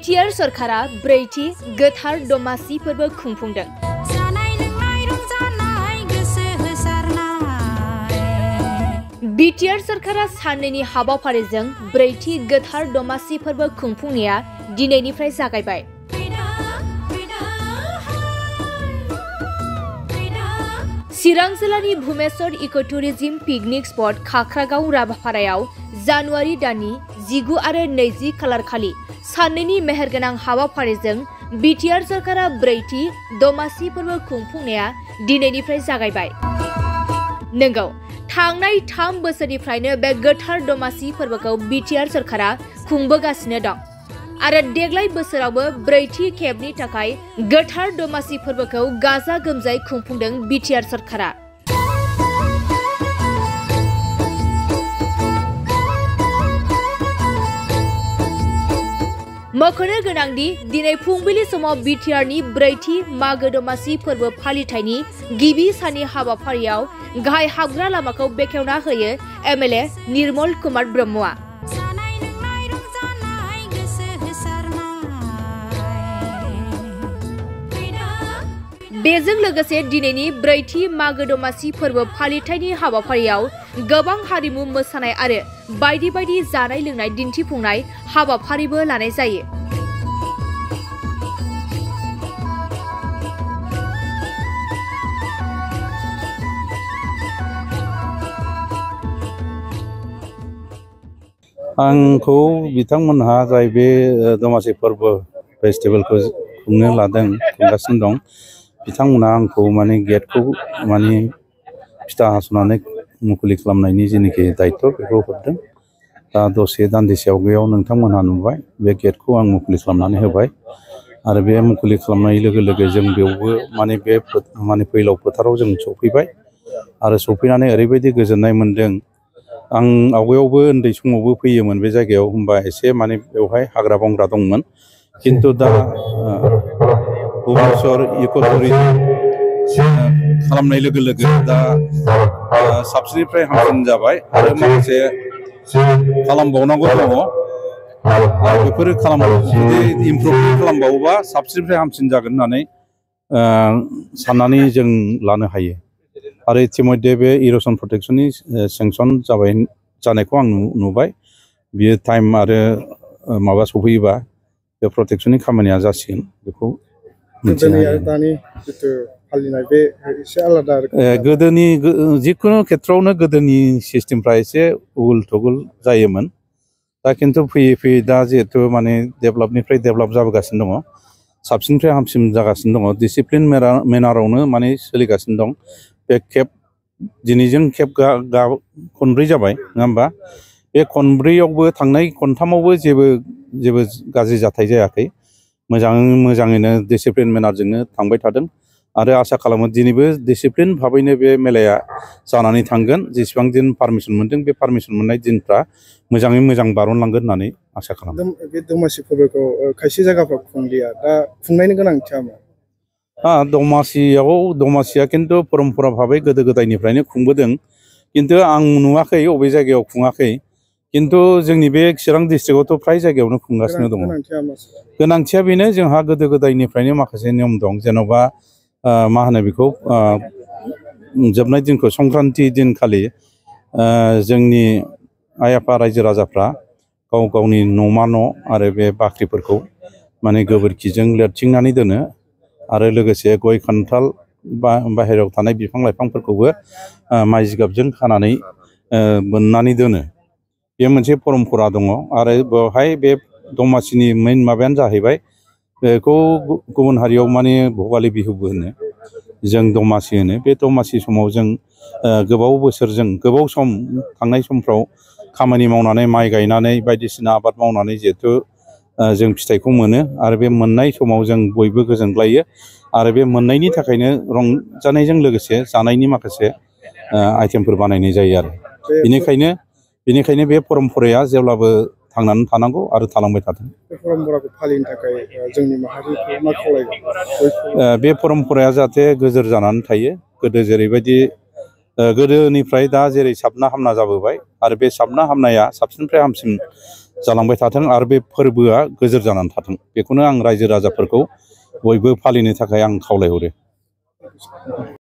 BTR सरकारा ब्रैथि गोथार दमासि फोरबो खुंफुंदों। बिटिआर सरकारा साननैनि हाबाफारिजों ब्रैथि गोथार दमासि फोरबो खुंफुंनाया दिनैनिफ्राय जागायबाय। चिरां जिल्लानि भुमेश्वर इकोटुरिज्म पिकनिक स्पट खाख्रागाव राभापारायाव जानुवारि दाननि 19 आरो 20 खालार खालि साननैनि मेहेरगोनां हाबाफारिजों बिटिआर सरकारा ब्रैथि दमासि फोरबो खुंफुंनाया दिनैनिफ्राय जागायबाय। नंगौ, थांनाय 3 बोसोरनिफ्रायनो बे गोथार दमासि फोरबोखौ बिटिआर सरकारा खुंबोगासिनो दं आरो देग्लाय बोसोरावबो ब्रैथि खेबनि थाखाय गोथार दमासि फोरबोखौ गाजा गोमजायै खुंफुंदों बिटिआर सरकारा। मख'नो गोनांदि दिनै फुंबिलि समाव बिटिआरनि ब्रैथि मागो दमासि फोरबो फालिथायनि गिबि साननि हाबाफारियाव गाहाय हाबग्रा लामाखौ बेखेवना होयो एमएलए निर्मल कुमार ब्रह्मआ। बेजों लोगोसे दिनैनि ब्रैथि मागो दमासि फोरबो फालिथायनि हाबाफारियाव गोबां हारिमु मोसानाय आरो बायदि बायदि जानाय लोंनाय दिन्थिफुंनाय हाबाफारिबो लानाय जायो। आंखौ बिथांमोनहा जाय बे दमासि फोरबो फेस्टिभेलखौ खुंगासिनो दं, बिथांमोनहा आंखौ माने गेटखौ माने फिथा हास'नानै मुखुलि खालामनायनि जेनोखि दायित्व बेखौ हरदों। दा दसे दान्दिसे आवगायाव नोंथांमोनहा नुबाय बे गेटखौ आं मुखुलि खालामनानै होबाय आरो बे मुखुलि खालामनाय लोगो लोगो जों बेयावबो माने बे फैलाव फोथाराव जों सफैबाय आरो सफैनानै ओरैबायदि गोजोननाय मोन्दों। आं आवगायावबो उन्दै समावबो फैयोमोन बे जायगायाव, होमबा एसे माने बेवहाय हाग्रा बंग्रा दंमोन, किन्तु दा भुमेश्वर इकोटुरिज्म खालामनाय लोगो लोगो दा साबसिननिफ्राय हामसिन जाबाय आरो माखासे खालामबावनांगौ दङ। बेफोरो जुदि इमप्रुभमेन्ट खालामबावोबा साबसिननिफ्राय हामसिन जागोन होननानै साननानै जों लानो हायो। आरो इतिमध्ये बे इर'सन प्रटेक्शननि सेंसन जानायखौ आं नुबाय। बियो टाइम आरो माबा सफैयोबा बे प्रटेक्शननि खामानिया जासिगोन। बेखौ गोदोनि जिखुनु खेथ्रआवनो गोदोनि सिस्टेमफ्रा एसे उगुल थुगुल जायोमोन। दा खिन्थु फैयै फैयै दा जिहेथु माने डेभेलपनिफ्राय डेभेलप जाबोगासिनो दङ, साबसिननिफ्राय हामसिन जागासिनो दङ, डिसिप्लिन मेनारावनो माने सोलिगासिनो दं। बे दिनैजों खनब्रै जाबाय, नङा होमबा? बे खनब्रैयावबो थांनाय खनथामावबो जेबो गाज्रि जाथाय जायाखै। मोजाङैनो डिसिप्लिन मेनारजोंनो थांबाय थादों आरो आसा खालामो दिनैबो डिसिप्लिन भाबैनो बे मेलाया जानानै थांगोन। जेसेबां दिन पारमिसन मोन्दों बे पारमिसन मोननाय दिनफ्रा मोजाङै मोजां बारलांगोन होननानै आसा खालामो। बे दमासि फोरबोखौ खायसे जायगाफ्राव खुंलिया, दा खुंनायनि गोनांथिया मा? दमासिया खिन्थु परम्परा भाबै गोदो गोदायनिफ्रायनो खुंबोदों, खिन्थु आं नुवाखै अबे जायगायाव खुङाखै। खिन्थु जोंनि बे चिरां डिस्ट्रिक्टआवथ' फ्राय जायगायावनो खुंगासिनो दङ। गोनांथिया बेनो, जोंहा गोदो गोदायनिफ्रायनो माखासे नियम दं। जेन'बा मा होनो बेखौ, जोबनाय दिनखौ संक्रान्ति दिनखालि जोंनि आइ आफा रायजो राजाफ्रा गाव गावनि न'मा न' आरो बे बाख्रिफोरखौ माने गोबोरखिजों लिरथिंनानै दोनो आरो लोगोसे गय खान्थाल बाहेरायाव थानाय बिफां लाइफांफोरखौबो माइ जिगाबजों खानानै बोननानै दोनो। बे मोनसे परम्परा दङ। आरो बेवहाय बे दमासिनि मेइन माबायानो जाहैबाय, बेखौ गुबुन हारियाव माने भगालि बिहुबो होनो, जों दमासि होनो। बे दमासि समाव जों गोबाव सम थांनाय समफ्राव खामानि मावनानै माइ गायनानै बायदिसिना आबाद मावनानै जिहेथु जों फिथाइखौ मोनो आरो बे मोननाय समाव जों बयबो गोजोनग्लायो आरो बे मोननायनि थाखायनो रंजानायजों लोगोसे जानायनि माखासे आइटेमफोर बानायनाय जायो आरो बेनिखायनो बे परम्पराया जेब्लाबो थांनानै थानांगौ आरो थालांबाय थाथों। बे परम्पराखौ फालिनो थाखाय जोंनि माहारिखौ मा खावलायगोन? बे परम्पराया जाहाथे गोजोर जानानै थायो। गोदो जेरैबायदि गोदोनिफ्राय दा जेरै साबना हामना जाबोबाय आरो बे साबना हामनाया साबसिननिफ्राय हामसिन जालांबाय थाथों आरो बे फोरबोआ गोजोर जानानै थाथों बेखौनो आं रायजो राजाफोरखौ बयबो फालिनो थाखाय आं खावलायहरो।